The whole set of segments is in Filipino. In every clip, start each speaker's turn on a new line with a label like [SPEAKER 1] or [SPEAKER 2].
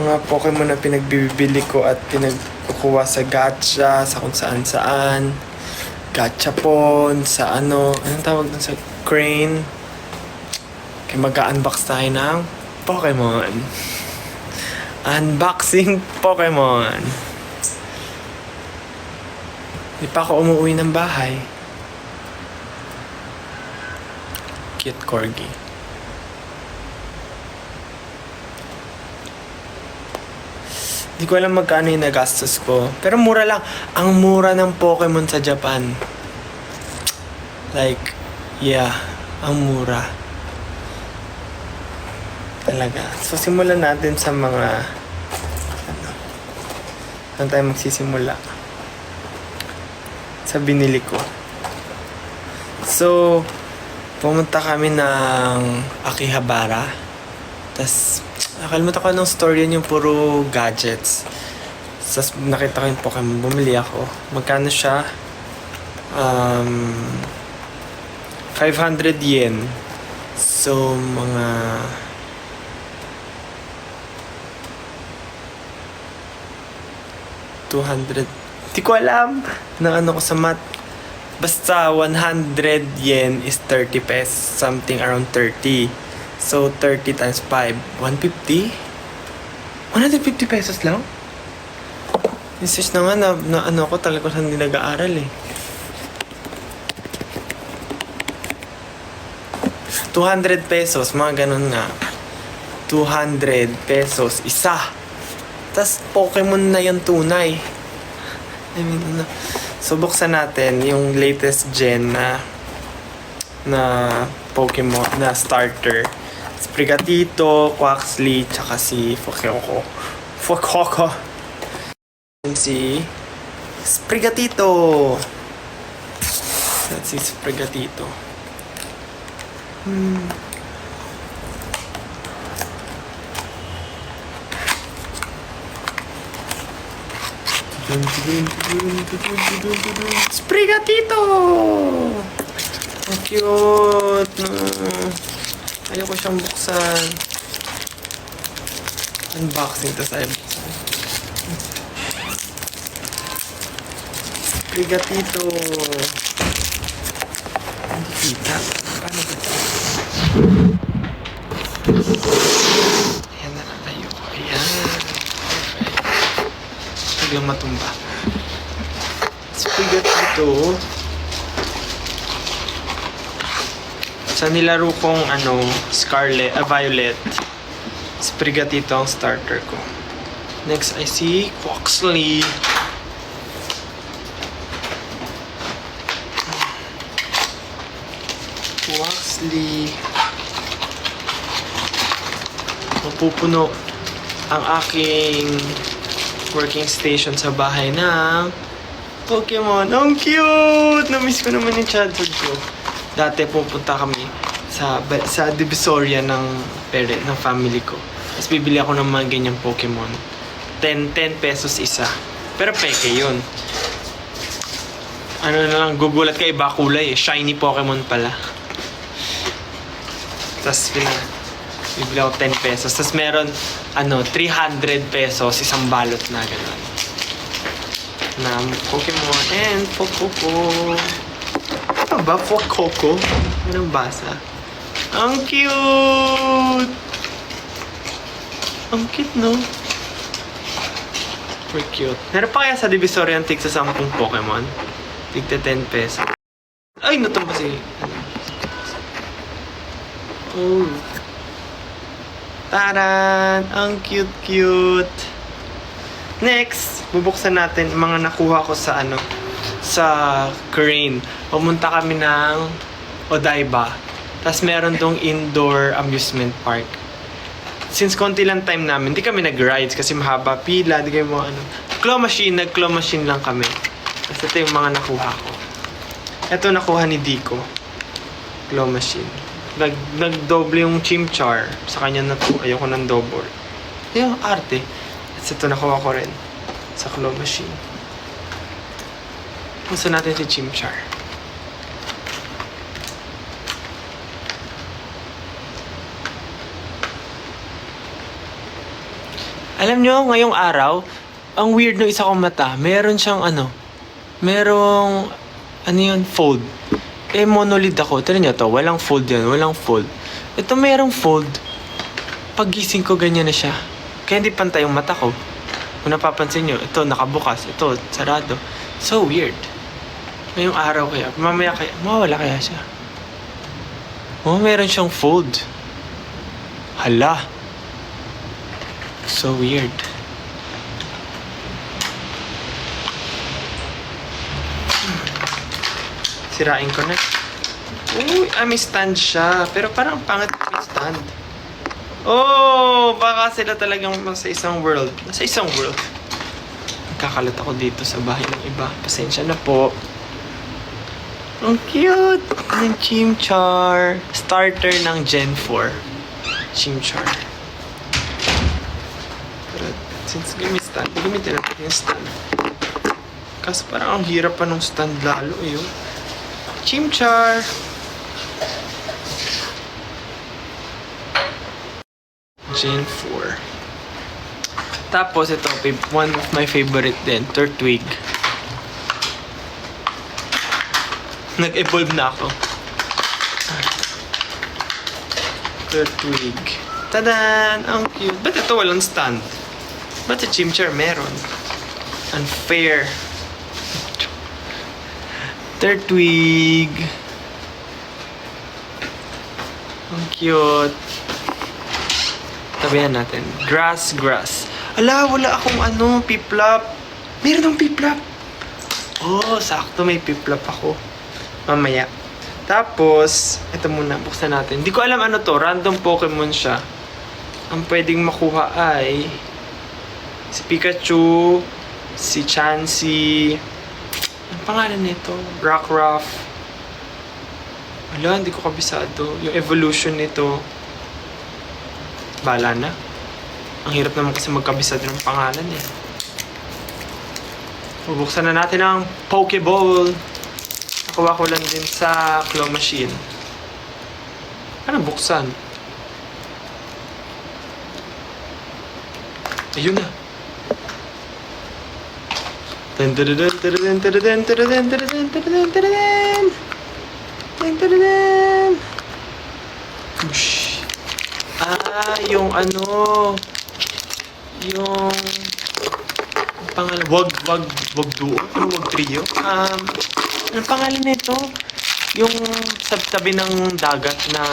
[SPEAKER 1] Mga Pokemon na pinagbibili ko at pinagkukuha sa gacha, sa kung saan saan. Gachapon, sa anong tawag dun sa crane. Kaya mag-unbox tayo ng Pokemon. Unboxing Pokemon. Di pa ako umuwi ng bahay. Cute corgi. Di ko alam magkano yung nagastos ko. Pero mura lang. Ang mura ng Pokemon sa Japan. Like, yeah. Ang mura. Talaga. So, simulan natin sa mga... Saan tayo magsisimula? Sa binili ko. So, pumunta kami ng Akihabara. Tapos, nakalimutan ko anong store yun, yung puro gadgets. Tapos, nakita ko yung Pokemon. Bumili ako. Magkano siya? 500 yen. So, mga... 200. Di ko alam na ano ko sa math. Basta 100 yen is 30 pesos. Something around 30. So, 30 times 5. 150? 150 pesos lang? Research na nga na ano ko talaga sa hindi nag-aaral eh. 200 pesos, mga ganun nga. 200 pesos, isa. Tas Pokemon na yung tunay. I mean, ano. So, buksan natin yung latest gen na Pokemon, na starter. Sprigatito, Quaxly, tsaka si Fuecoco. Si Sprigatito. That's si Sprigatito. Sprigatito! Ang cute! Ayoko siyang buksan. Unboxing, tas ayaw buksan. Sprigatito! Hindi kita. Paano ba ito? Ayan na lang tayo. Ayan. Biglang matumba. Sprigatito. Sa nilaro kong Violet, Sprigatito ang starter ko. Next I see Quaxly. Mapupuno ang aking working station sa bahay ng Pokemon. Ang cute! Na-miss ko naman yung childhood ko. Dati pupunta kami sa Divisoria ng family ko. Tapos bibili ako ng mga ganyang Pokemon. 10 pesos isa. Pero peke yun. Ano na lang, gugulat ka, iba kulay eh. Shiny Pokemon pala. Tapos bibili ako 10 pesos. Tapos meron 300 pesos isang balot na gano'n. Na Pokemon and Fuecoco. Ano ba? Fuecoco? Anong basa? Ang cute! Ang cute, no? Super cute. Meron pa kaya sa Divisoria ang tig sa 10 Pokemon? Tigta 10 pesos. Ay, natumba si... Oh. Taran! Ang cute-cute! Next, bubuksan natin mga nakuha ko sa crane. Pumunta kami ng Odaiba. Tapos meron dong indoor amusement park. Since konti lang time namin, di kami nag-rides kasi mahaba pila, di kami claw machine lang kami. Tapos ito yung mga nakuha ko. Ito nakuha ni Dico. Claw machine. Nagdoble yung Chimchar. Sa kanya na to. Ayoko ng double. Yung arte. At ito nakuha ko rin. Sa claw machine. Gusto natin si Chimchar. Alam nyo, ngayong araw, ang weird ng isa kong mata. Meron siyang merong, fold. Monolid ako. Tignan nyo to, walang fold yan, walang fold. Ito merong fold. Paggising ko, ganyan na siya. Kaya hindi pantay yung mata ko. Kung napapansin nyo, ito nakabukas, ito sarado. So weird. Ngayong araw kaya, mamaya kaya, mawala kaya siya. Meron siyang fold. Hala. So weird. Sirain ko na. Uy, may stand siya. Pero parang pangit may stand. Baka sila talagang sa isang world. Nasa isang world. Nagkakalat ako dito sa bahay ng iba. Pasensya na po. Ang cute! Ng Chimchar. Starter ng Gen 4. Chimchar. Pero since may stand, gamitin natin yung stand. Kasi parang ang hirap pa ng stand lalo yun. Chimchar! Gen 4. Tapos ito, one of my favorite din, Turtwig. Nag-evolve na ako. Turtwig. Tadan! Ang cute. Ba't ito walang stand? Ba't sa Chimchar meron? Unfair. Turtwig. Ang cute. Tabihan natin. Grass. Ala, wala akong piplap. Meron akong piplap. Sakto may piplap ako. Mamaya. Tapos, ito muna, buksan natin. Hindi ko alam ano to. Random Pokemon siya. Ang pwedeng makuha ay si Pikachu, si Chansey. Ang pangalan nito? Rockruff. Wala, hindi ko kabisado. Yung evolution nito. Bala na. Ang hirap naman kasi magkabisado ng pangalan eh. Bubuksan na natin ang Pokeball. Nakuha ko lang din sa claw machine. Ano buksan? Ayun na. Yung yung pangalan, wag duo, wag trio. Anong pangalan nito? Yung sa tabi ng dagat na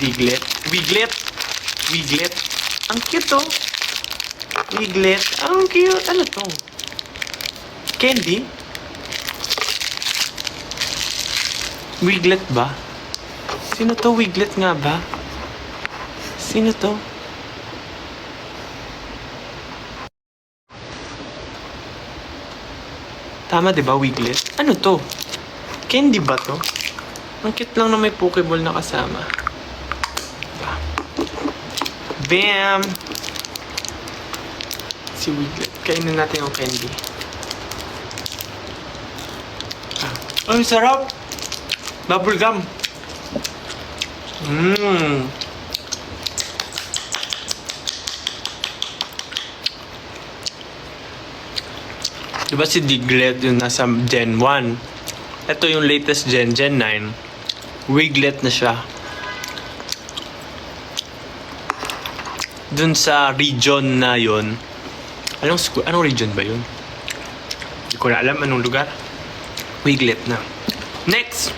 [SPEAKER 1] Diglett. Wiglet. Ang cute to. Wiglet. Ang cute. Ano to? Candy? Wiglet ba? Sino to? Wiglet nga ba? Sino to? Tama diba, Wiglet? Ano to? Candy ba to? Ang cute lang na may Pokeball na kasama. Bam! Si Wiglet. Kainin natin yung candy. Ay, sarap! Bubblegum! Diba si Diglett yung nasa Gen 1? Ito yung latest Gen 9. Wiglet na siya. Dun sa region na yon. Anong region ba yun? Hindi ko na alam anong lugar. Wiglet na. Next!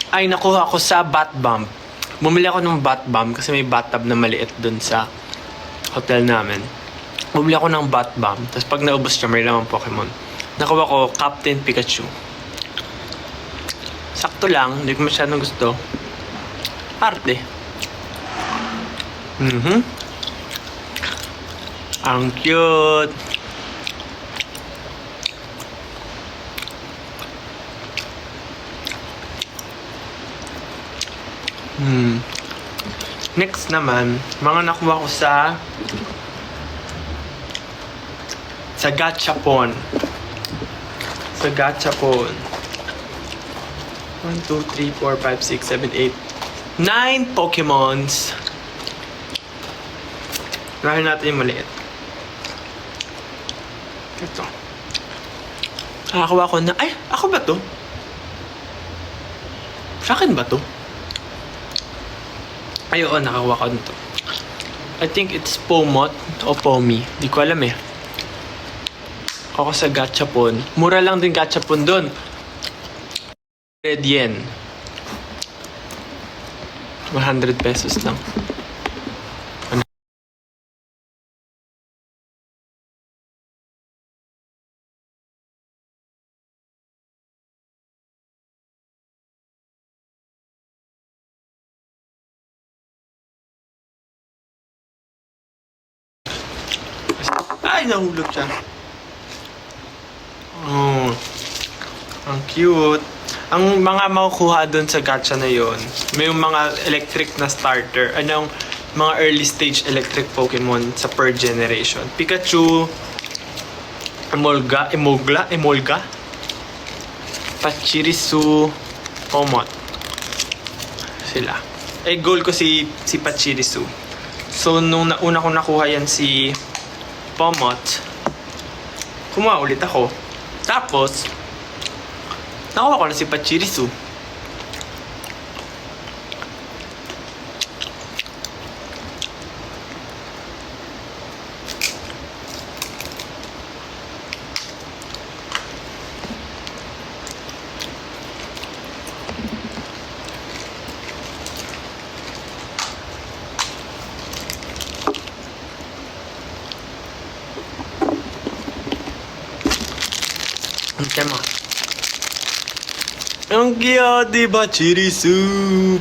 [SPEAKER 1] Ay nakuha ko sa Bat Bomb. Bumili ako ng Bat Bomb kasi may bathtub na maliit dun sa hotel namin. Bumili ako ng Bat Bomb. Tapos pag naubos siya, may lamang Pokemon. Nakuha ko Captain Pikachu. Sakto lang. Hindi ko masyadong gusto. Arte. Ang cute. Next naman, mga nakuha ko sa Gachapon. Sa Gachapon. 1, 2, 3, 4, 5, 6, 7, 8, 9 Pokemons. Unahin natin yung maliit. Ito. Nakakuha ko na, ay, ako ba to? Sa akin ba to? Ay, oo, nakakuha ko nito. I think it's Pomot o Pomi. Di ko alam eh. Ako sa Gachapon. Mura lang din Gachapon dun. 100 yen. 100 pesos lang. Ay, nahulog siya. Oh, ang cute. Ang mga makukuha doon sa gacha na yon, may yung mga electric na starter. Anong mga early stage electric Pokemon sa per generation. Pikachu, Emolga, Pachirisu, Pomot. Sila. Eh, goal ko si Pachirisu. So, nung una ko nakuha yan si Pomot, kumuha ulit ako. Tapos, nakuha ko na si Pachirisu. Ang tema. Ang cute, diba, Chirisu?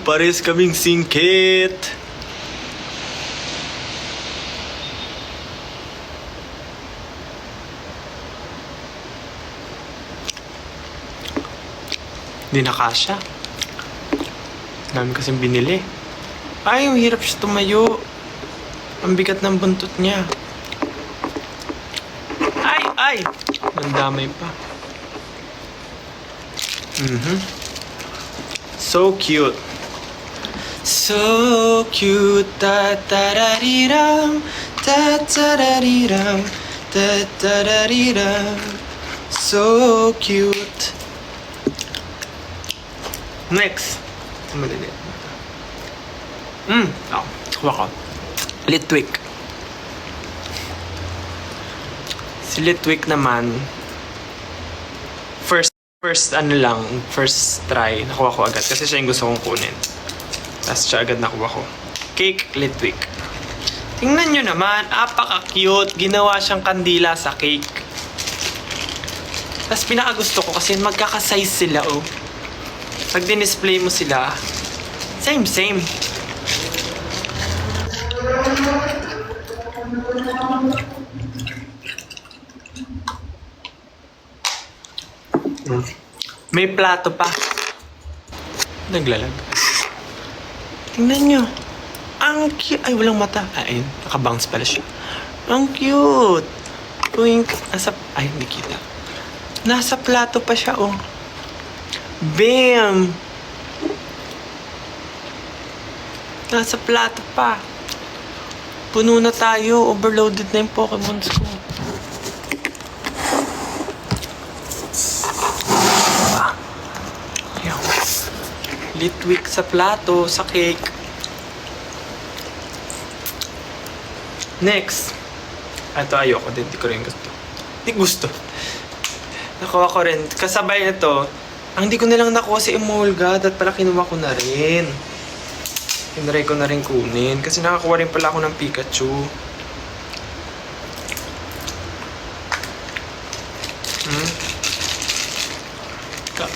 [SPEAKER 1] Pares kaming singkit. Hindi na kasya. Dami kasing binili. Ay, ang hirap siya tumayo. Ang bigat ng buntot niya. Ay! Ang damay pa. So cute. So cute. Ta-ta-ra-ri-ram. Ta-ta-ra-ri-ram. Ta-ta-ra-ri-ram. So cute. Next. Maliliit. Kuha ko. Litwick. Si Litwick naman, first try, nakuha ko agad kasi siya yung gusto kong kunin. Tapos siya agad nakuha ko. Cake Litwick. Tingnan nyo naman, apaka-cute. Ginawa siyang kandila sa cake. Tapos pinakagusto ko kasi magkakasize sila, oh. Pag din-display mo sila, same. May plato pa. Naglalag. Tingnan nyo. Ang cute. Ay, walang mata. Ayun, nakabounce pala siya. Ang cute. Wink. Ay, hindi kita. Nasa plato pa siya, oh. Bam! Nasa plato pa. Puno na tayo. Overloaded na yung Pokemons ko. Litwick sa plato, sa cake. Next. Ito ayoko din, di ko rin gusto. Di gusto. Nakuha ko rin. Kasabay ito, ang di ko nilang nakuha si Emolga, at pala kinuha ko na rin. Tinry ko na rin kunin. Kasi nakakuha rin pala ako ng Pikachu.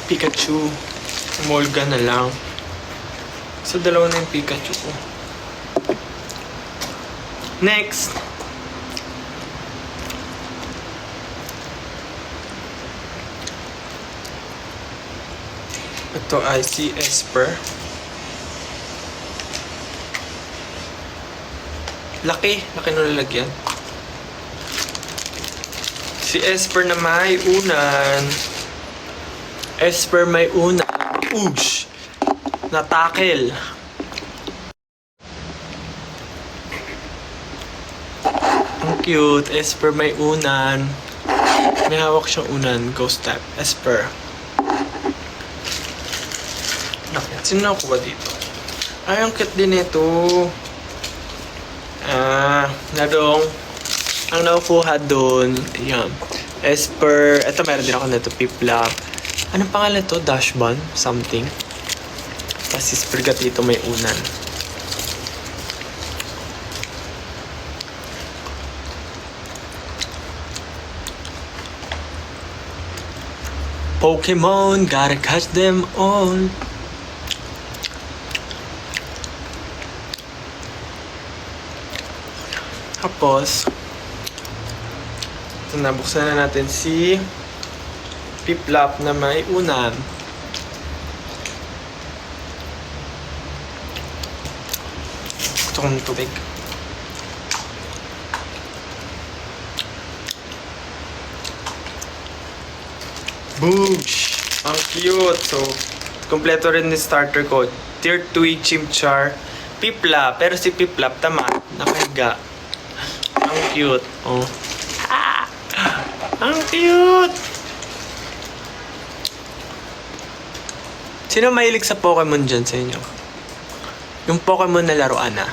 [SPEAKER 1] Pikachu. Emolga na lang. So, dalawa na yung Pikachu ko. Next. Ito ay si Esper. Laki nung lalagyan. Si Esper na may unan. Esper may unan. Oosh! Natakel. cute. Esper may unan. May hawak siyang unan. Ghost type. Esper. Bakit? Sino nakuha dito? Ay, ang cute din ito. Narong. Ang nakukuha doon. Ayan. Esper. Ito, meron din ako nito. Piplup. Anong pangalan ito? Dashbun? Something. Tapos si Sprigatito may unan. Pokemon, gotta catch them all. Tapos, nabuksan na natin si Piplup na may unan. Gusto ko ng tubig. Boosh! Ang cute! So, kompleto rin ni starter ko. Tier 2 Chimchar. Piplup. Pero si Piplup, tama. Nakahiga. Ang cute. Oh. Ah! Ang cute! Sino mahilig sa Pokemon dyan sa inyo? Yung Pokemon na laruan na.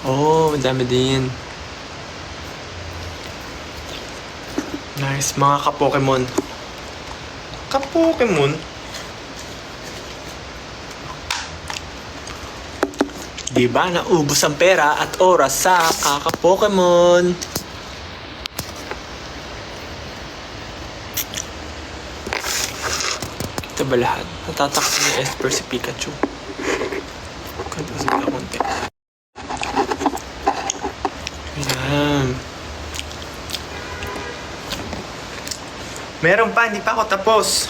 [SPEAKER 1] Oh, madami din. Nice, mga ka-Pokemon. Ka-Pokemon? Diba, naubos ang pera at oras sa kaka-Pokemon. Ito ba lahat? Natatakot ni Esper si Pikachu. Kantasin ka konti. Ayan. Meron pa, hindi pa ako tapos.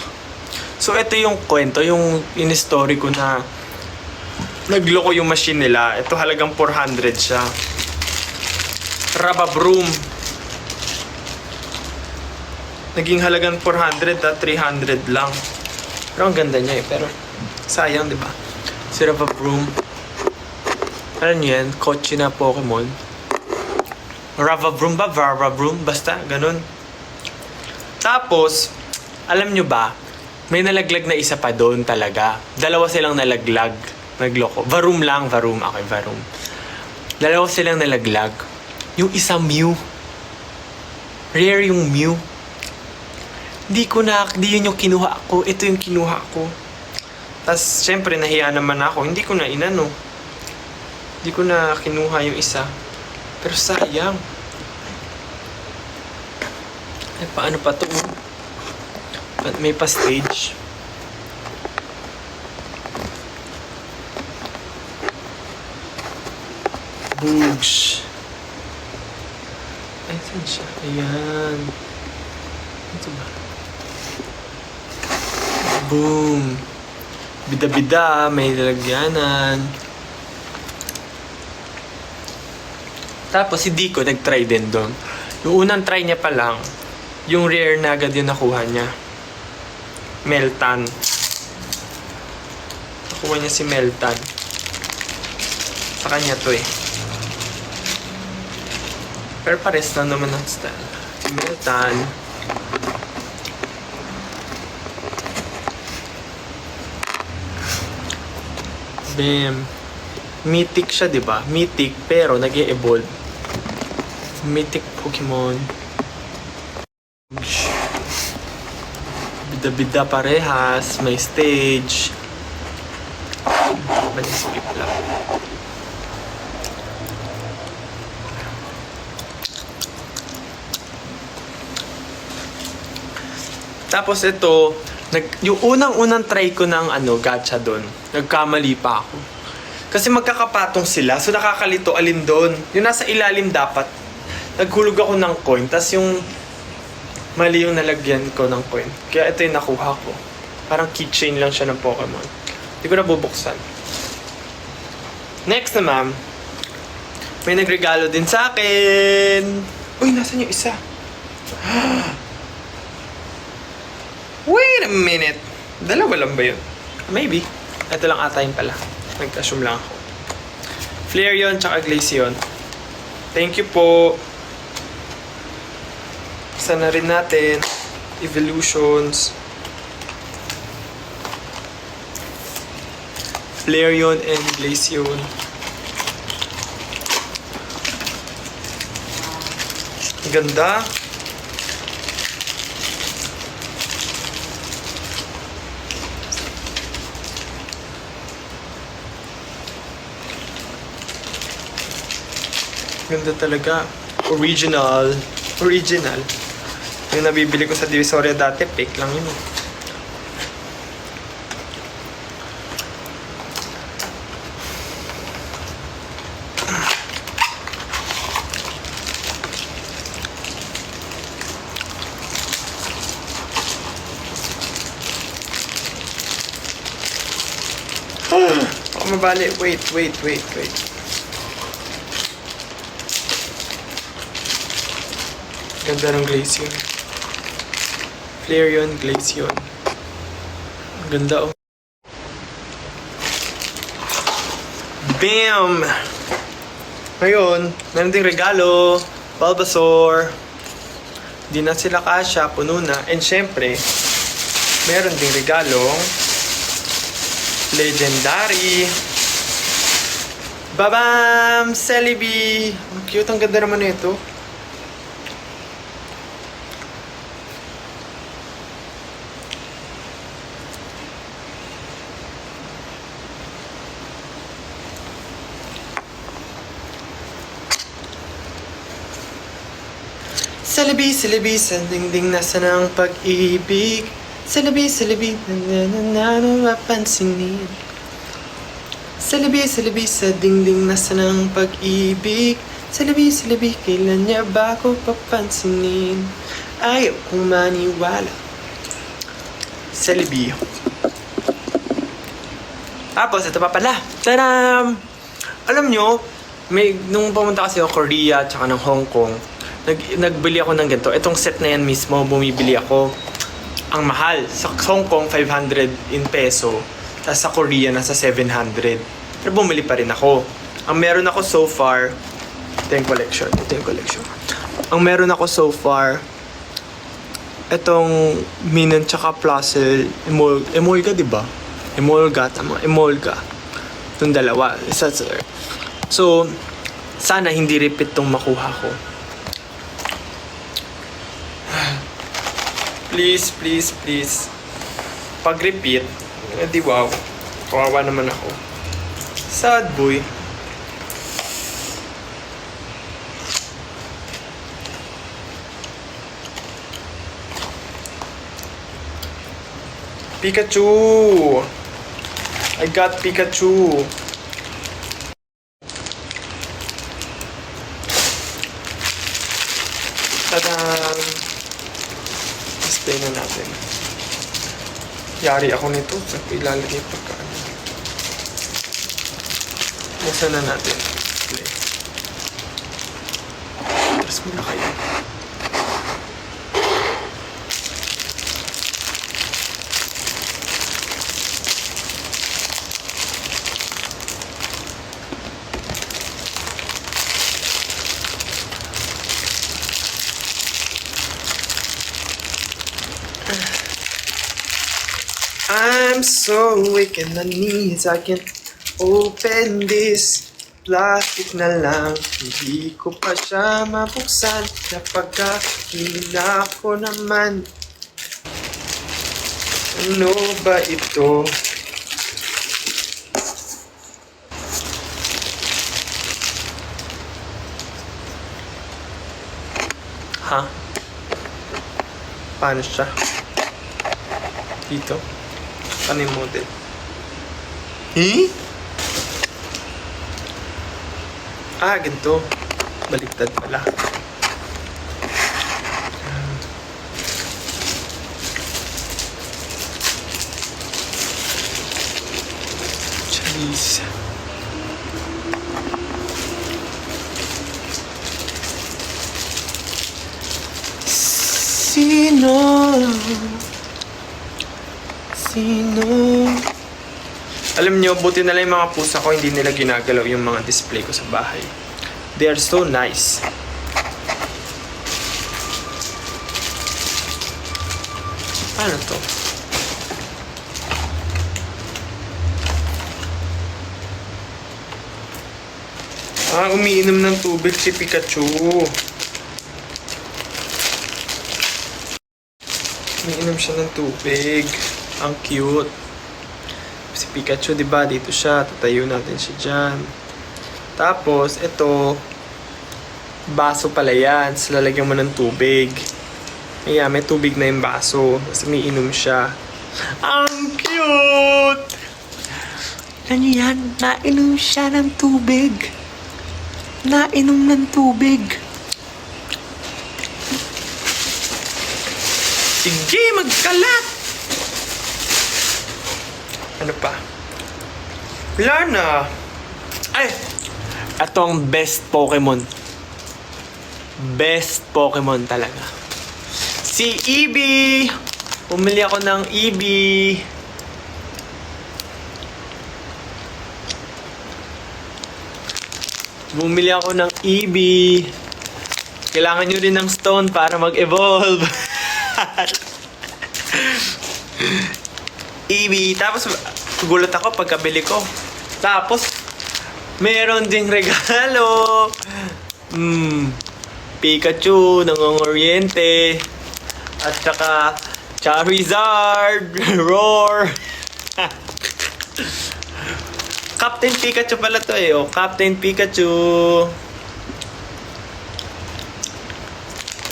[SPEAKER 1] So, ito yung kwento, yung in-story ko na nagloko yung machine nila. Ito halagang 400 siya. Rababroom. Naging halagang 400 at 300 lang. Pero ang ganda niya eh. Pero sayang, di ba? Si Rababroom. Ano yan? Kotse na Pokemon. Rababroom ba? Varabroom? Basta, ganun. Tapos, alam nyo ba, may nalaglag na isa pa doon talaga. Dalawa silang nalaglag. Nagloko. Varoom lang. Varoom. Okay, Varoom. Dalawa silang nalaglag. Yung isa Mew. Rare yung Mew. Di yun yung kinuha ko. Ito yung kinuha ko. Tapos, syempre, nahiya naman ako. Hindi ko na inano. Hindi ko na kinuha yung isa. Pero sayang. Ay, paano pa to? May pa-stage. Boogs. Ay, saan siya? Ayan. Ito ba? Boom. Bida-bida. May lalagyanan. Tapos, hindi ko nag-try din doon. Yung unang try niya pa lang, yung rare na agad yung nakuha niya. Meltan. Nakuha niya si Meltan. Sa kanya to eh. Pero pares na naman ang style. Si Meltan. Bam. Mythic siya, di ba? Mythic, pero nag-e-evolve. Mythic Pokemon. Bida-bida parehas. May stage. Bali si Piplup. Tapos ito, yung unang-unang try ko ng gacha doon, nagkamali pa ako. Kasi magkakapatong sila, so nakakalito alin doon. Yung nasa ilalim dapat, naghulog ako ng coin, tas yung mali yung nalagyan ko ng coin. Kaya ito yung nakuha ko. Parang keychain lang siya ng Pokemon. Hindi ko na bubuksan. Next na ma'am, may nagregalo din sa akin. Uy, nasan yung isa? Wait a minute. Dalawa lang ba yun? Maybe. Ito lang ata yun pala. Nag-assume lang ako. Flareon tsaka Glaceon. Thank you po. Sana rin natin. Evolutions. Flareon and Glaceon. Ganda. Ganda talaga. Original. Original. Yung nabibili ko sa Divisoria dati, fake lang yun. Baka mabali. Wait. Ganda ng Glaceon. Flareon, Glaceon. Ang ganda oh. Bam! Ngayon, meron ding regalo. Bulbasaur. Di na sila kasya, puno na. And syempre, meron ding regalong Legendary. Babam! Celebi! Ang cute, ang ganda naman ito. Celebi, sa dingding nasa ng pag-ibig. Celebi, mapapansinin. Celebi, sa dingding nasa ng pag-ibig. Celebi, kailan niya ba ako papansinin? Ayaw kong maniwala. Celebi. Tapos, ito pa pala. Tadam! Alam nyo, nung pumunta kasi ako Korea at saka ng Hong Kong, nagbili ako ng ganito. Itong set na yan mismo, bumibili ako. Ang mahal. Sa Hong Kong, 500 in peso. Tapos sa Korea, nasa 700. Pero bumili pa rin ako. Ang meron ako so far, ito yung collection. Ang meron ako so far, itong Minon tsaka Placel, Emolga, diba? Emolga. Itong dalawa. So, sana hindi repeat tong makuha ko. Please. Pag-repeat, di wow. Kawawa naman ako. Sad boy. Pikachu! I got Pikachu! Tadam! Display na natin. Yari ako nito. Saan ko ilalagay pagkaan? Buksan na natin. Display. Tapos muna kayo. I'm so weak in the knees, I can't open this. Plastic na lang, hindi ko pa siya mabuksan. Napagkakila ko naman. Ano ba ito? Ha? Paano siya? Dito? Ano yung model? Ah, ganito. Baliktad pala. Cheese. Sino Alam nyo, buti na lang yung mga pusa ko, hindi nila ginagalaw yung mga display ko sa bahay. They are so nice. Ano to? Umiinom ng tubig si Pikachu. Umiinom siya ng tubig. Ang cute. Si Pikachu, di ba? Dito siya. Tatayo natin siya dyan. Tapos, ito. Baso pala yan. So, lalagyan mo ng tubig. Ayan, may tubig na yung baso. Tapos, umiinom siya. Ang cute! Ano yan? Nainom siya ng tubig. Nainom ng tubig. Sige, magkalat! Ano pa? Wala na. Ay! Ito ang best Pokemon. Best Pokemon talaga. Si Eevee! Pumili ako ng Eevee. Bumili ako ng Eevee. Kailangan nyo rin ng stone para mag-evolve. Eevee. Tapos, gulat ako pagkabili ko. Tapos, meron ding regalo. Pikachu, nangongoriente. At saka, Charizard. Roar. Captain Pikachu pala to eh. Oh, Captain Pikachu.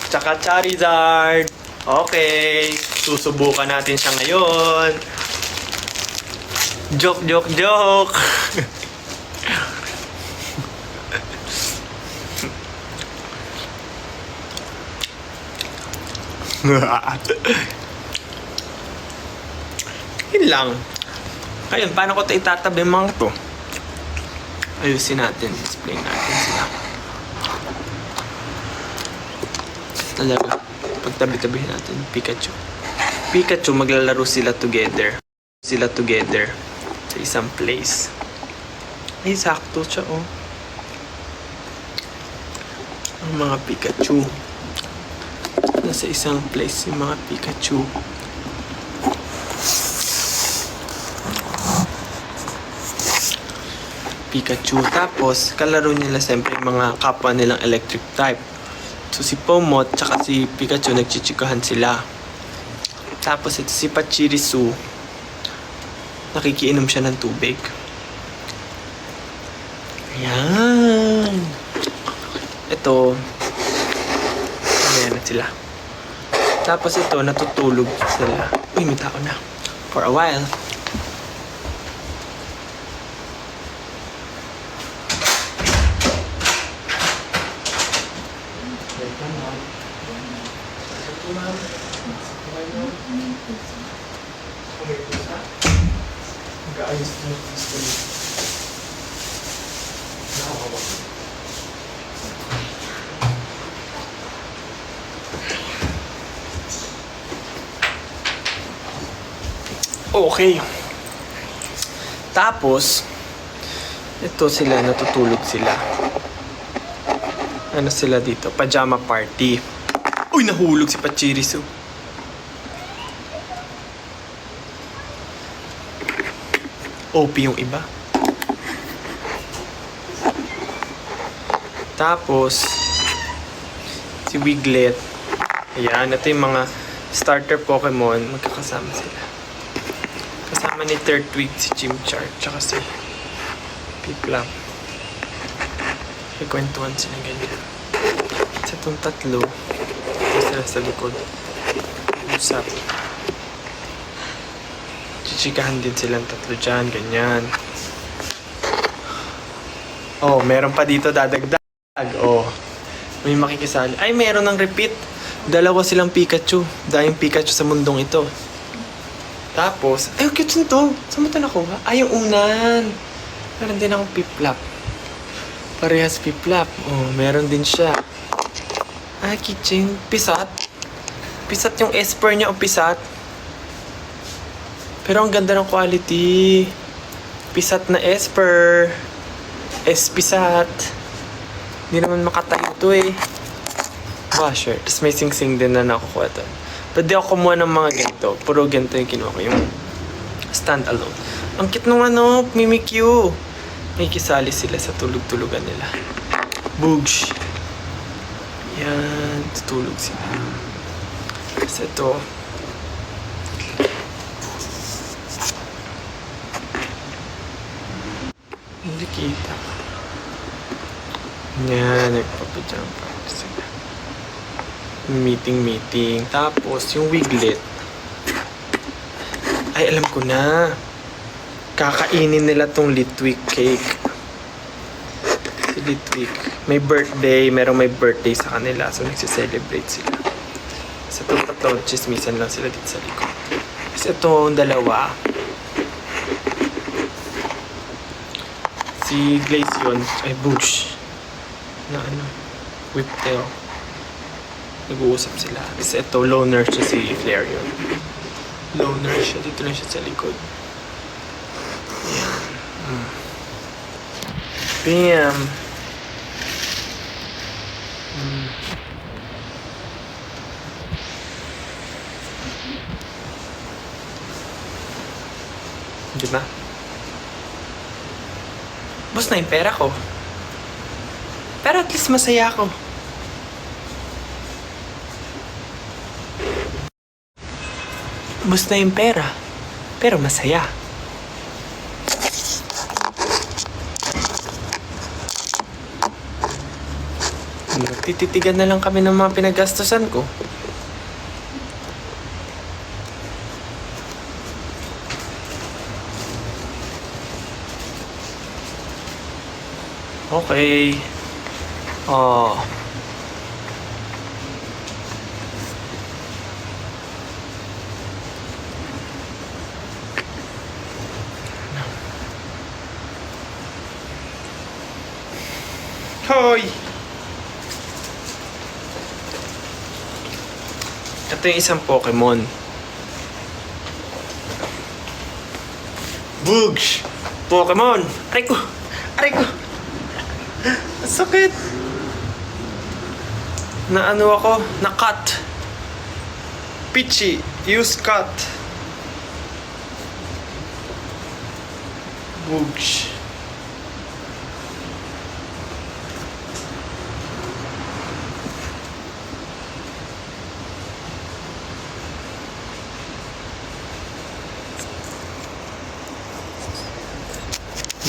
[SPEAKER 1] Tsaka Charizard. Okay. Susubukan natin siya ngayon. Joke, joke, joke. Yun lang. Ayun, paano ko ito itatabi mga to? Ayusin natin. Display natin sila. Talaga. Pagtabi-tabihin natin. Pikachu. Pikachu, maglalaro sila together. Sila together. Sa isang place. Ay, sakto siya, oh. Ang mga Pikachu. Nasa isang place yung mga Pikachu. Pikachu. Tapos, kalaro nila siyempre mga kapwa nilang electric type. So, si Pomot tsaka si Pikachu nagchichikahan sila. Tapos, ito si Pachirisu. Nakikiinom siya ng tubig. Ayan. Ito. Ayan na sila. Tapos ito, natutulog sila. Uy, may tao na. For a while. Mag-aayos na yung history. Nakakawak. Okay. Tapos, ito sila, natutulog sila. Ano sila dito? Pajama party. Uy, nahulog si Pachirisu. OP yung iba. Tapos, si Wiglet. Ayan, ito yung mga starter Pokemon. Magkakasama sila. Kasama ni Turtwig, si Chimchar, tsaka si Piplup. Kikwentuhan sila ganyan. Sa itong tatlo, ito sila sa likod. Usap. Chichikahan din silang tatlo dyan, ganyan. Oh, meron pa dito dadagdag. Oh, may makikisali. Ay, meron ng repeat. Dalawa silang Pikachu. Dahil Pikachu sa mundong ito. Tapos, ay, cute nito. Saan mo ito nakuha? Ay, yung unan. Meron din akong Piplup. Parehas Piplup. Oh, meron din siya. Ay, kitchen. Pisat. Pisat yung Esper niya o Pisat. Pero ang ganda ng quality. Pisat na Esper. Espisat. Hindi naman makatayo to eh. Washer. Tapos may sing-sing din na nakukuha to. But di ako kumuha ng mga ganito. Puro ganito yung kinuha ko. Yung stand alone. Ang cute nung ano, Mimikyu. May kisali sila sa tulog-tulugan nila. Boogs. Yan. Tutulog sila. Tapos ito. Hindi kita. Yan. Nagpapadjump pa sila. Meeting. Tapos, yung wiglet. Ay, alam ko na. Kakainin nila tong Litwick cake. Si Litwick. May birthday. Merong may birthday sa kanila. So, nagsiselebrate sila. Sa itong tatlo, chismisan lang sila dito sa likod. Kasi itong dalawa. Si Glaceon. Ay, Bush. Na ano. Whiptail. Nag-uusap sila. Kasi ito, loner siya si Flareon. Loner siya. Dito lang siya sa likod. Yan. Bam! Diba? Bus na yung pera ko. Pero at least masaya ako. Bus na yung pera. Pero masaya. Tititigan na lang kami ng mga pinagastusan ko. Okay. Oh. Hoy! Ito yung isang Pokemon. Boogs! Pokemon! Aray ko! Aray ko! Sakit! Na ano ako? Na-cut! Pichi! Use cut! Boogs!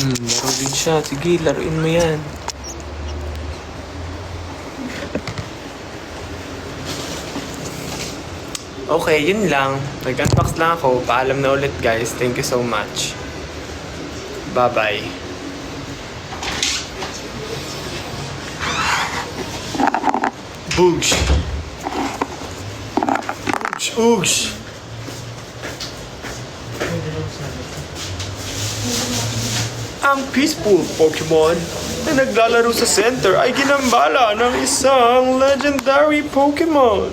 [SPEAKER 1] Laro din siya. Sige, laruin mo yan. Okay, yun lang. Nag-unbox lang ako. Paalam na ulit, guys. Thank you so much. Bye-bye. Boogs! Boogs! Oogs! Ang peaceful Pokemon na naglalaro sa center ay ginambala ng isang legendary Pokemon.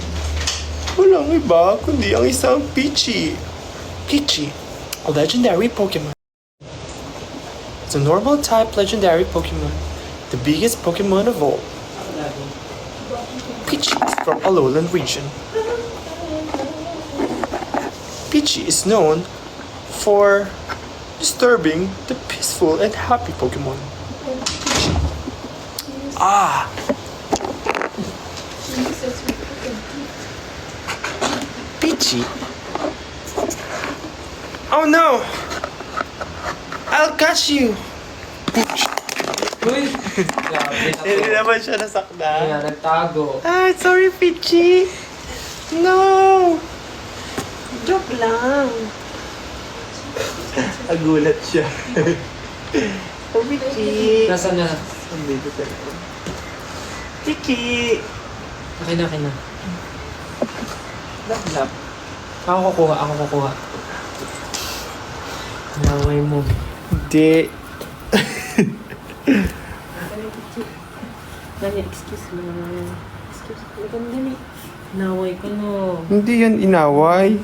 [SPEAKER 1] Walang iba kundi ang isang Pichi. Pichi, a legendary Pokemon. It's a normal type legendary Pokemon, the biggest Pokemon of all. Pichi is from a lowland region. Pichi is known for disturbing the peaceful and happy Pokemon. Ah! Pichi? Oh no! I'll catch you!
[SPEAKER 2] Uy! Grabe na
[SPEAKER 1] Hindi
[SPEAKER 2] to.
[SPEAKER 1] naman siya nasakda.
[SPEAKER 2] Kaya nagtago.
[SPEAKER 1] Ah, sorry, Pichi! No! Joke lang. Nagulat siya. Oh, Pichi!
[SPEAKER 2] Nasaan na?
[SPEAKER 1] Nandito sa likod. Pichi!
[SPEAKER 2] Akin na.
[SPEAKER 1] Lap-lap.
[SPEAKER 2] Ako kukuha. Naway mo.
[SPEAKER 1] Hindi.
[SPEAKER 2] Dali, excuse me. Dali. Naway ko no.
[SPEAKER 1] Hindi yan inaway.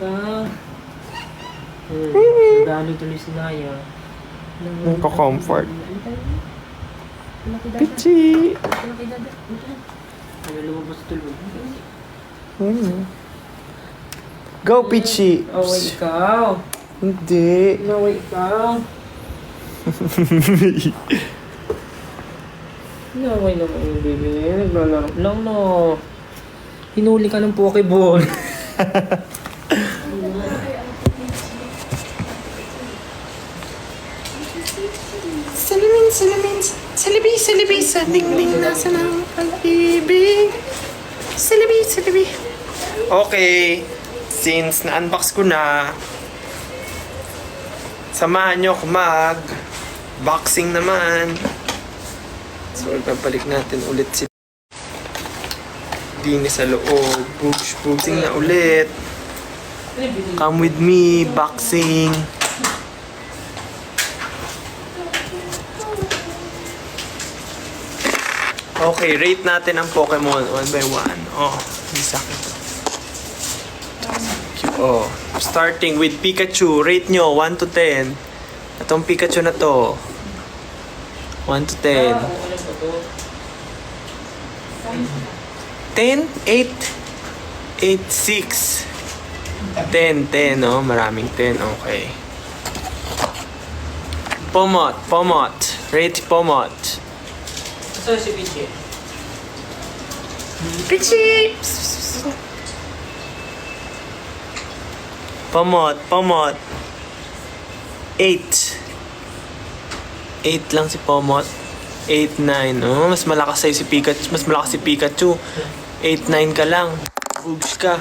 [SPEAKER 2] Dali tuloy si Naya.
[SPEAKER 1] Nagko-comfort.
[SPEAKER 2] Malaki dada.
[SPEAKER 1] Pichi!
[SPEAKER 2] Malaki dada. Ano lumabas tulog?
[SPEAKER 1] Go, Pichi!
[SPEAKER 2] Away ikaw.
[SPEAKER 1] Hindi.
[SPEAKER 2] Away ikaw. Naway naman yung baby. Naglalaro lang no. Hinuli ka ng Pokeball.
[SPEAKER 1] Salabi, sa dingding nasa ng pag-ibig. Salabi. Okay, since na-unbox ko na, samahan nyo ako mag-boxing naman. So, babalik natin ulit si Dini sa loob. Boxing na ulit. Come with me, boxing. Okay, rate natin ang Pokemon one by one. Oh, isa ko to. Oh, starting with Pikachu. Rate nyo, 1 to 10. Itong Pikachu na to. 1 to 10. 10? 8? 8, 6. 10, no? Maraming 10. Okay. Pomot. Rate Pomot.
[SPEAKER 2] Ito si Pichi.
[SPEAKER 1] Pichi! Pomot. 8. 8 lang si Pomot. 8, 9. Oh, mas malakas sa'yo si Pikachu. Mas malakas si Pikachu. 8, 9 ka lang. Bugs ka.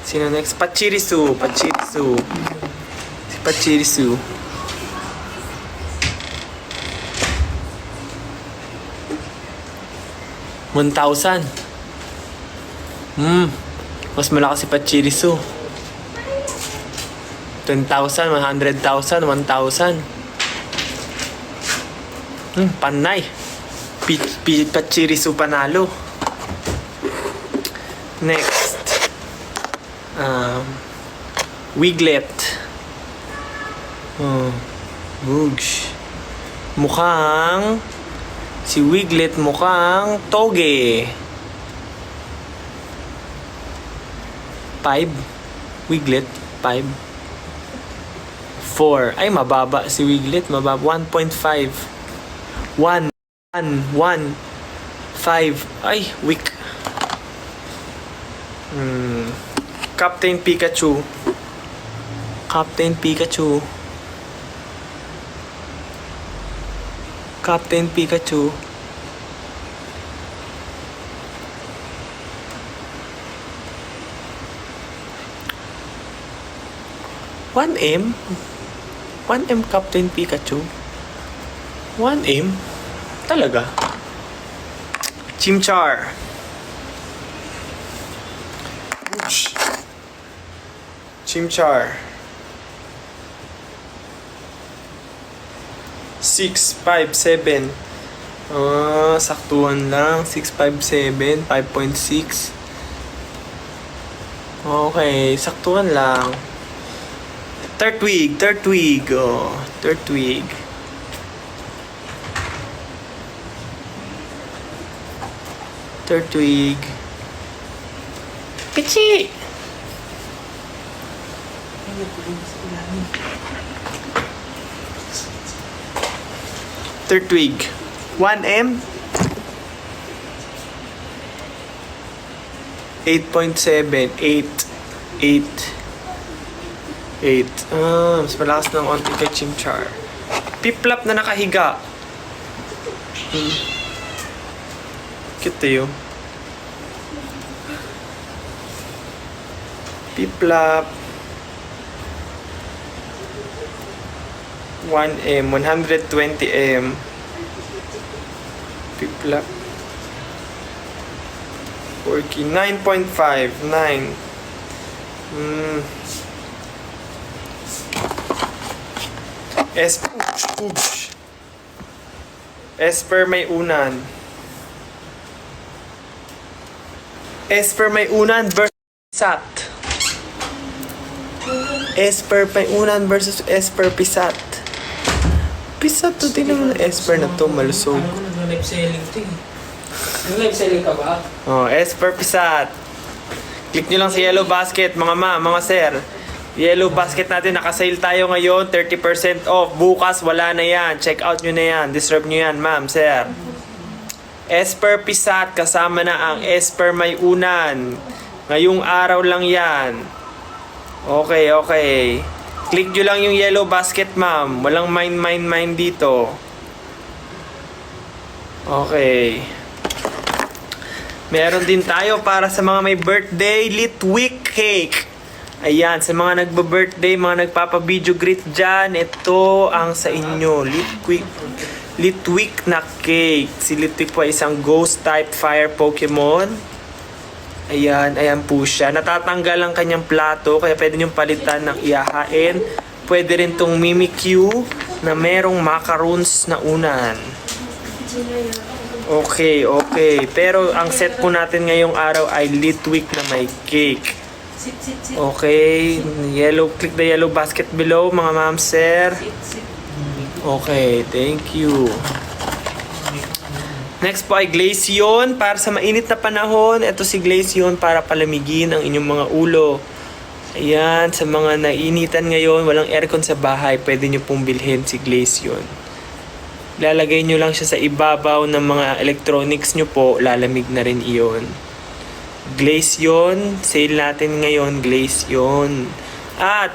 [SPEAKER 1] Sino next? Pachirisu. Si Pachirisu. $1,000. Mas malakas si Pachirisu. 10,000, 100,000, 1,000. Panay. Pachirisu panalo. Next. Wiglet. Bugs. Si Wiglet mukhang toge. 5. Wiglet, 5. 4. Ay, mababa si Wiglet. Mababa. 1.5. 1. 5. Ay, weak. Captain Pikachu. 1M? 1M Captain Pikachu? 1M? Talaga? Chimchar. Chimchar. 6, 5, 7. Saktuhan lang. 6, 5, 7. 5.6. Okay, saktuhan lang. Turtwig. Oh, Turtwig. Pichi! Turtwig. 1M. 8.7. 8. Mas malakas ng onti kay Chimchar. Piplap na nakahiga. Cute yun. Piplap. 1M. 120M. Piplap. Porky. 9.5. 9. Esper may unan. Versus Pisat. Esper may unan versus Esper Pisat. Pisa to, din naman ang Esper na to, malusog.
[SPEAKER 2] Ano ko nag-live selling to eh. Nag-live selling ka ba?
[SPEAKER 1] Oh, Esper Pisat. Click nyo lang sa Yellow Basket, mga ma'am, mga sir. Yellow Basket natin, nakasale tayo ngayon, 30% off. Bukas, wala na yan. Check out nyo na yan. Deserve nyo yan, ma'am, sir. Esper Pisat, kasama na ang Esper May Unan. Ngayong araw lang yan. Okay, okay. Click nyo lang yung Yellow Basket, ma'am. Walang mine dito. Okay. Meron din tayo para sa mga may birthday, Litwick Cake. Ayan, sa mga nagba-birthday, mga nagpapa-video greet dyan, ito ang sa inyo, Litwick na cake. Si Litwick po ay isang ghost type fire Pokemon. Ayan, ayan po siya. Natatanggal ang kanyang plato, kaya pwede niyong palitan ng iyahain. Pwede rin tong Mimikyu na merong macaroons na unan. Okay, okay. Pero ang set po natin ngayong araw ay Litwick na may cake. Okay, click the yellow basket below, mga ma'am, sir. Okay, thank you. Next po ay Glaceon para sa mainit na panahon. Ito si Glaceon para palamigin ang inyong mga ulo. Ayan, sa mga nainitan ngayon, walang aircon sa bahay, pwede nyo pong bilhin si Glaceon. Lalagay nyo lang siya sa ibabaw ng mga electronics nyo po, lalamig na rin iyon. Glaceon, sale natin ngayon, Glaceon. At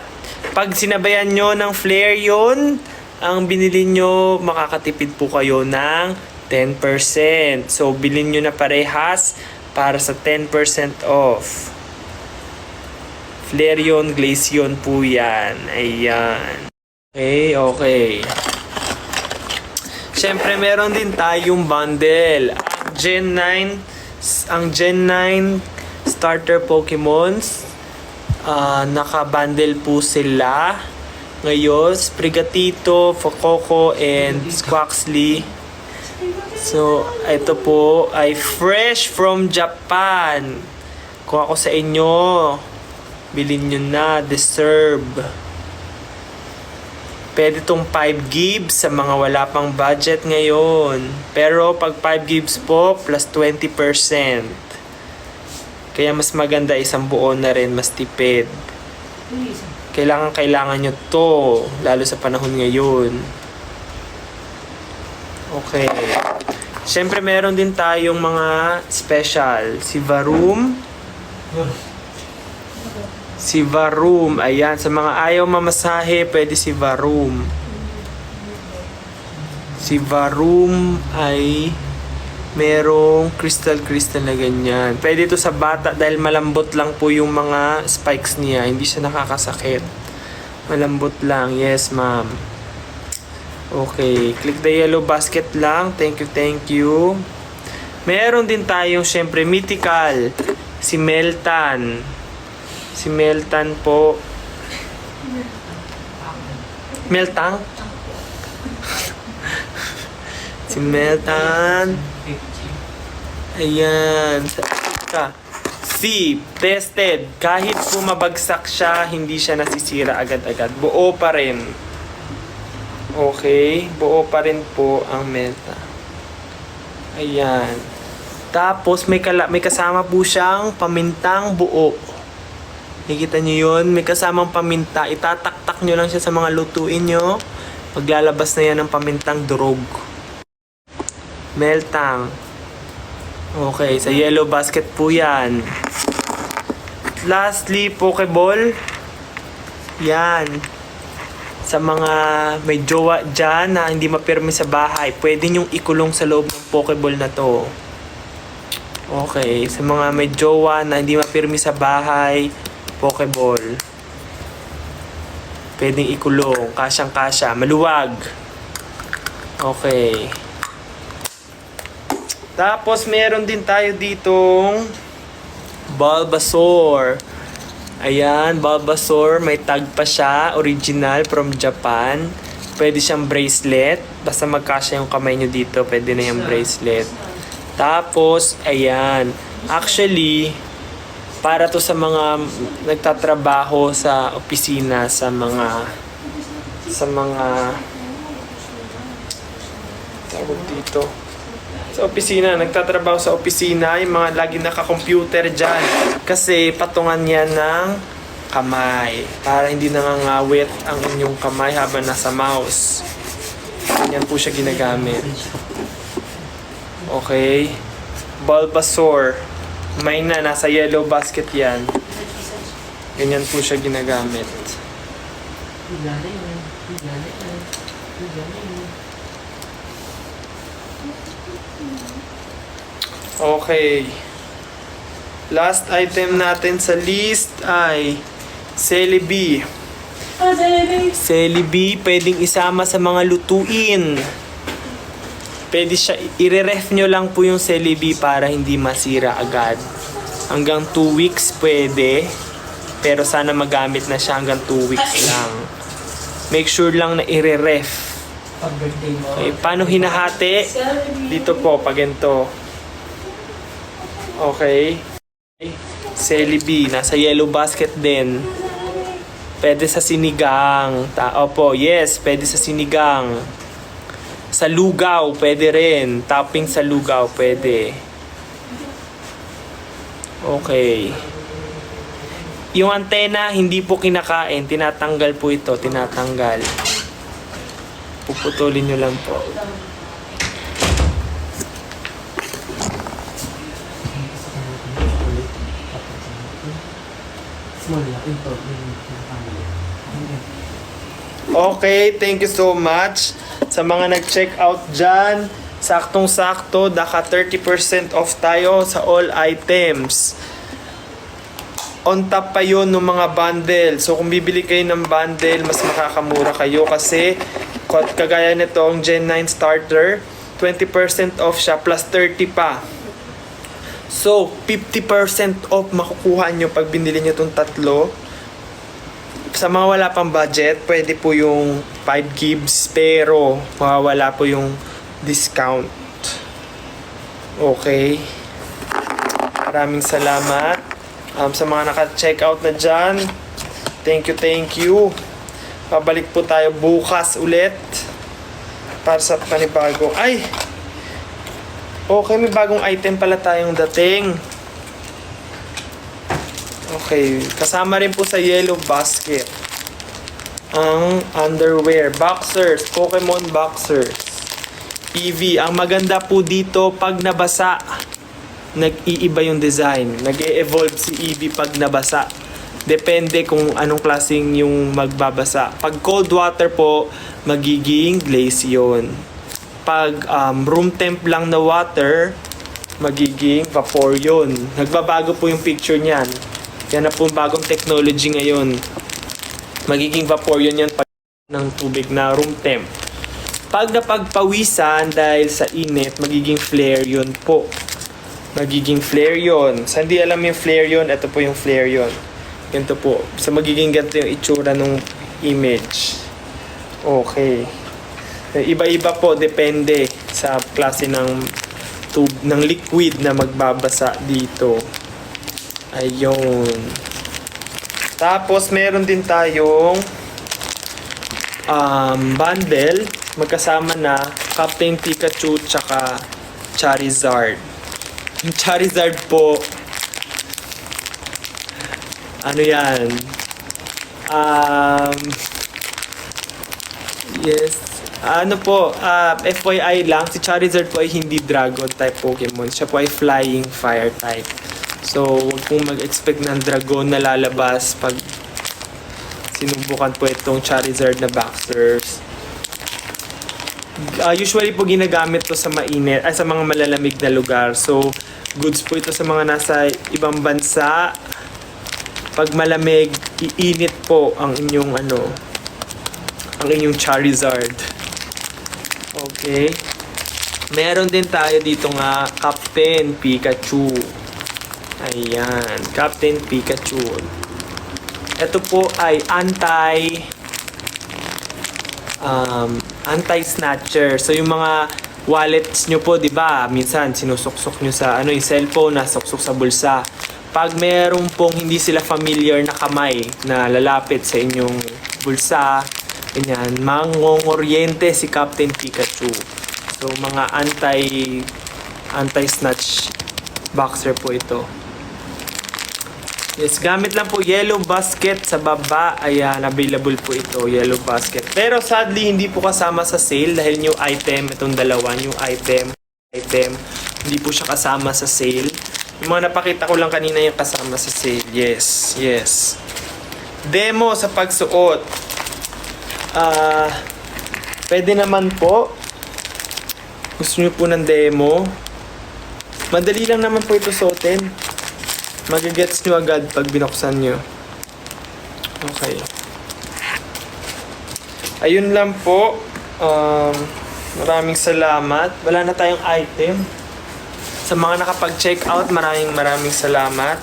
[SPEAKER 1] pag sinabayan nyo ng Flareon, ang binili nyo, makakatipid po kayo ng 10%. So, bilhin nyo na parehas para sa 10% off. Flareon, Glaceon po yan. Ayan. Okay, okay. Siyempre, meron din tayong bundle. Ang Gen 9 starter Pokemons. Naka-bundle po sila. Ngayon, Sprigatito, Fuecoco, and Squaxly. So, ito po ay fresh from Japan. Kung ako sa inyo, bilhin nyo na, deserve. Pwede itong 5 gigs sa mga wala pang budget ngayon. Pero pag 5 gigs po, plus 20%. Kaya mas maganda isang buo na rin, mas tipid. Kailangan nyo to, lalo sa panahon ngayon. Okay. Siyempre meron din tayong mga special. Si Varoom, ayan. Sa mga ayaw mamasahe, pwede si Varoom. Si Varoom ay merong crystal na ganyan. Pwede ito sa bata dahil malambot lang po yung mga spikes niya. Hindi siya nakakasakit. Malambot lang. Yes, ma'am. Okay. Click the yellow basket lang. Thank you. Meron din tayong syempre mythical. Si Meltan. Si Meltan po. Meltang? Si Meltan. Ayan. Tested. Kahit pumabagsak siya, hindi siya nasisira agad-agad. Buo pa rin. Okay. Buo pa rin po ang Melta. Ayan. Tapos may kasama po siyang pamintang buo. Nakikita nyo yun? May kasamang paminta. Itataktak nyo lang siya sa mga lutuin nyo. Paglalabas na yan ng pamintang durog. Meltang. Okay, sa yellow basket po yan. Lastly, Pokeball. Yan. Sa mga may jowa dyan na hindi mapirmi sa bahay, pwede nyong ikulong sa loob ng Pokeball na to. Okay, sa mga may jowa na hindi mapirmi sa bahay, Pokeball. Pwedeng ikulong. Kasyang-kasya. Maluwag. Okay. Tapos, meron din tayo ditong Bulbasaur. Ayan, Bulbasaur. May tag pa siya. Original from Japan. Pwede siyang bracelet. Basta magkasya yung kamay nyo dito, pwede na yung bracelet. Tapos, ayan. Actually, para to sa mga nagtatrabaho sa opisina, sa mga tawag dito. Sa opisina, nagtatrabaho sa opisina, yung mga lagi naka-computer dyan. Kasi patungan yan ng kamay. Para hindi nangangawit ang inyong kamay habang nasa mouse. Ganyan po siya ginagamit. Okay. Bulbasaur. May nasa yellow basket yan. Ganyan po siya ginagamit. Okay. Last item natin sa list ay Celebi. Celebi, pwedeng isama sa mga lutuin. Pwede siya, i-ref nyo lang po yung Celebi para hindi masira agad. Hanggang 2 weeks pwede. Pero sana magamit na siya hanggang 2 weeks lang. Make sure lang na i-ref. Okay, paano hinahati? Dito po, pag ganito. Okay. Celebi, nasa yellow basket din. Pwede sa sinigang. Opo, yes, pwede sa sinigang. Sa lugaw, pwede rin. Topping sa lugaw, pwede. Okay. Yung antena, hindi po kinakain. Tinatanggal po ito. Tinatanggal. Puputulin nyo lang po. Okay, thank you so much. Sa mga nag-check out dyan, saktong-sakto, naka 30% off tayo sa all items. On top pa yun ng mga bundle. So kung bibili kayo ng bundle, mas makakamura kayo kasi kagaya nitong Gen 9 starter, 20% off siya plus 30 pa. So 50% off makukuha nyo pag binili nyo itong tatlo. Sa mga wala pang budget, pwede po yung 5 gigs pero mawawala po yung discount. Okay. Maraming salamat. Sa mga naka-check out na dyan, thank you. Pabalik po tayo bukas ulit para sa panibago. Ay! Okay, may bagong item pala tayong dating. Okay, kasama rin po sa yellow basket ang underwear, boxers, Pokemon boxers. Eevee, ang maganda po dito pag nabasa, nag-iiba yung design. Nag-e-evolve si Eevee pag nabasa. Depende kung anong klaseng yung magbabasa. Pag cold water po, magiging glaze yun. Pag room temp lang na water, magiging vapor yun. Nagbabago po yung picture niyan. Yan na po bagong technology ngayon. Magiging vapor yun yan pag ng tubig na room temp. Pag napagpawisan dahil sa init, magiging flare yun po. Magiging flare yun. Sa hindi alam yung flare yun, ito po yung flare yun. Ganito po. So magiging ganito yung itsura ng image. Okay. Iba-iba po, depende sa klase ng ng liquid na magbabasa dito. Ayun. Tapos meron din tayong bundle. Magkasama na Captain Pikachu tsaka Charizard. Yung Charizard po, ano yan? Yes. Ano po, FYI lang, si Charizard po ay hindi dragon type Pokemon. Siya po ay flying fire type. So, huwag pong mag-expect ng dragon na lalabas pag sinubukan po itong Charizard na boxers. Usually po ginagamit to sa mainit, sa mga malalamig na lugar. So, goods po ito sa mga nasa ibang bansa. Pag malamig, iinit po ang inyong ang inyong Charizard. Okay. Meron din tayo dito nga Captain Pikachu. Ayan, Captain Pikachu. Ito po ay anti-snatcher. So yung mga wallets nyo po, 'di ba? Minsan sinusuksok nyo sa yung cellphone, nasuksok sa bulsa. Pag meron pong hindi sila familiar na kamay na lalapit sa inyong bulsa, ganyan, mangongoryente si Captain Pikachu. So, mga anti-snatch boxer po ito. Yes, gamit lang po yellow basket sa baba. Ayan, available po ito, yellow basket. Pero sadly, hindi po kasama sa sale dahil new item, itong dalawa, new item, hindi po siya kasama sa sale. Yung mga napakita ko lang kanina yung kasama sa sale. Yes, yes. Demo sa pagsuot. Pwede naman po. Gusto nyo po ng demo. Madali lang naman po ito suotin. Magigets nyo agad pag binuksan nyo. Okay. Ayun lang po. Maraming salamat. Wala na tayong item. Sa mga nakapag-check out, maraming salamat.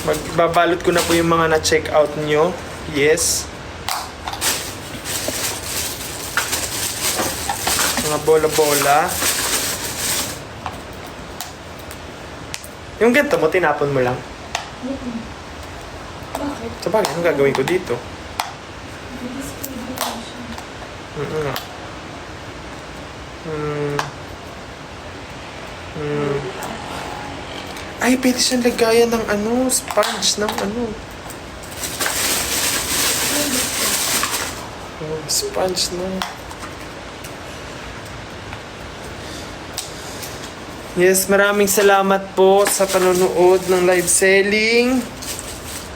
[SPEAKER 1] Magbabalot ko na po yung mga na-check out nyo. Yes. Mga bola-bola. Yung ganito mo, tinapon mo lang.
[SPEAKER 3] Bakit?
[SPEAKER 1] So bakit? Anong gagawin ko dito? Ay, pwede siyang lagayan ng sponge ng sponge na. Yes, maraming salamat po sa panonood ng live selling.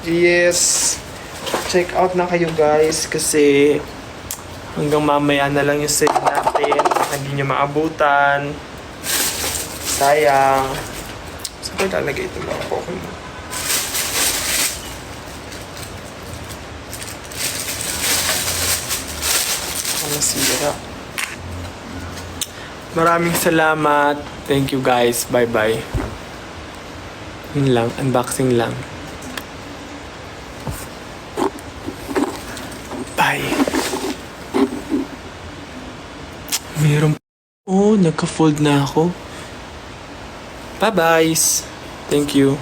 [SPEAKER 1] Yes. Check out na kayo guys kasi hanggang mamaya na lang yung sale natin. Hindi nyo maabutan. Sayang. Saan ko ilalagay ito mga Pokemon? Ang nasira. Maraming salamat. Thank you guys. Bye-bye. Yun lang. Unboxing lang. Bye. Meron. Oh, nagka-fold na ako. Bye-bye. Thank you.